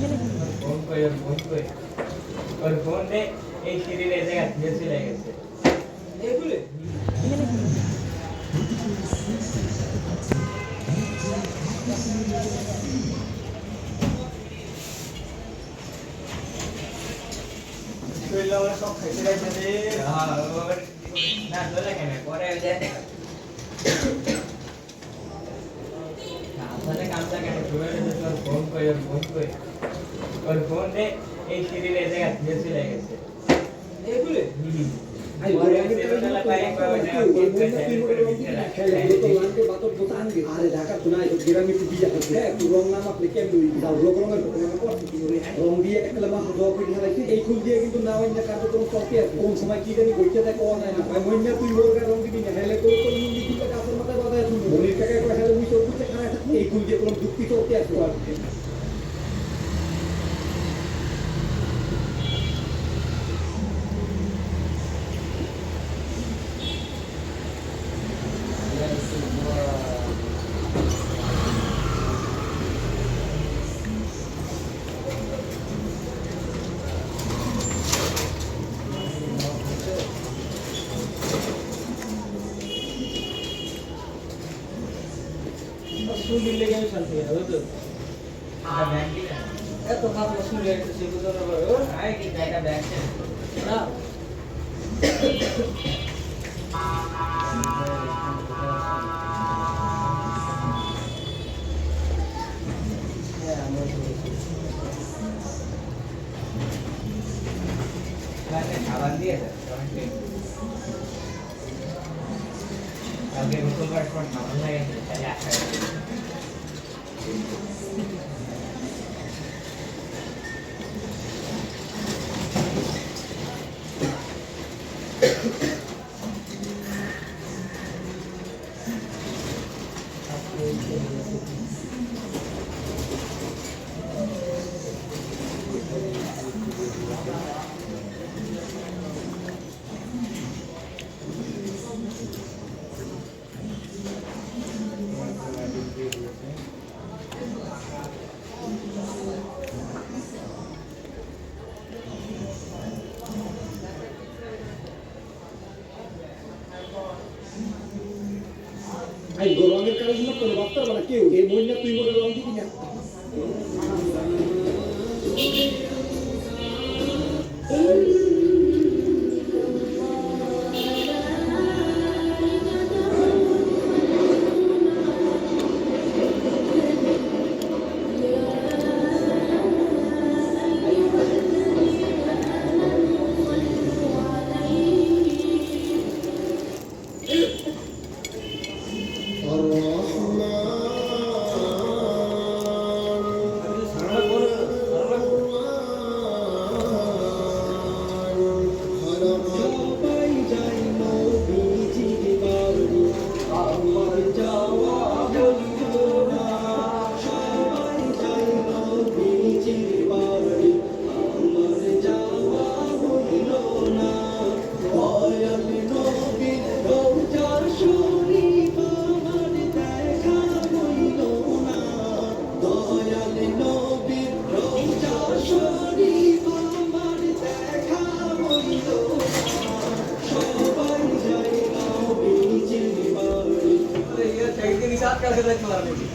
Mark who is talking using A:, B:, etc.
A: phone করে ওর phone রে এই সিরিয়াল এই জায়গা থেকে চলে গেছে এগুলো শৈলওয়ালা সব খাইতে যাইছে রে হ্যাঁ ওর না দলে কেন পরে যে আসলে কামটা কেন শুয়ে তোর ফোন করে ওর ফোন রে এই সিরিয়াল এই জায়গা থেকে চলে গেছে এগুলো আই বলে আমি তো পাই আরে ঢাকা শোনা এই গ্রামে একটু বিজা করছে একটু রং নাম আপনি কেন দুই দাও রঙের করতে কি করে রং দিয়ে একটা মাস জব করে ঢালাইছে এই ফুল দিয়ে কিন্তু না হয় না কার্যক্রম চলতে আছে কোন সময় কি জানি কইতে থাকে কোন না ভাই মইনা তুই মোরগা রং দিবি না হেলে কোন কোন মুন্ডি দিতে কাছের মাথায় বাঁধা আছে মনির টাকা পয়সা মুই সব কিছু খানা এই ফুল দিয়ে কোন যুক্তি চলতে আছে सुन ले गए चलते हैं वो तो आ बैंक की है तो आप सुन ले तो सीखो तो वो आए कि डाटा बैंक से ना मैंने खावा दिया था आगे रुको पर खावा लगे चला आई गोरंगेर कागज मत कर बात कर बना क्यों ये मोइना तुई मोरे रंग दिबी ना कैसे देखते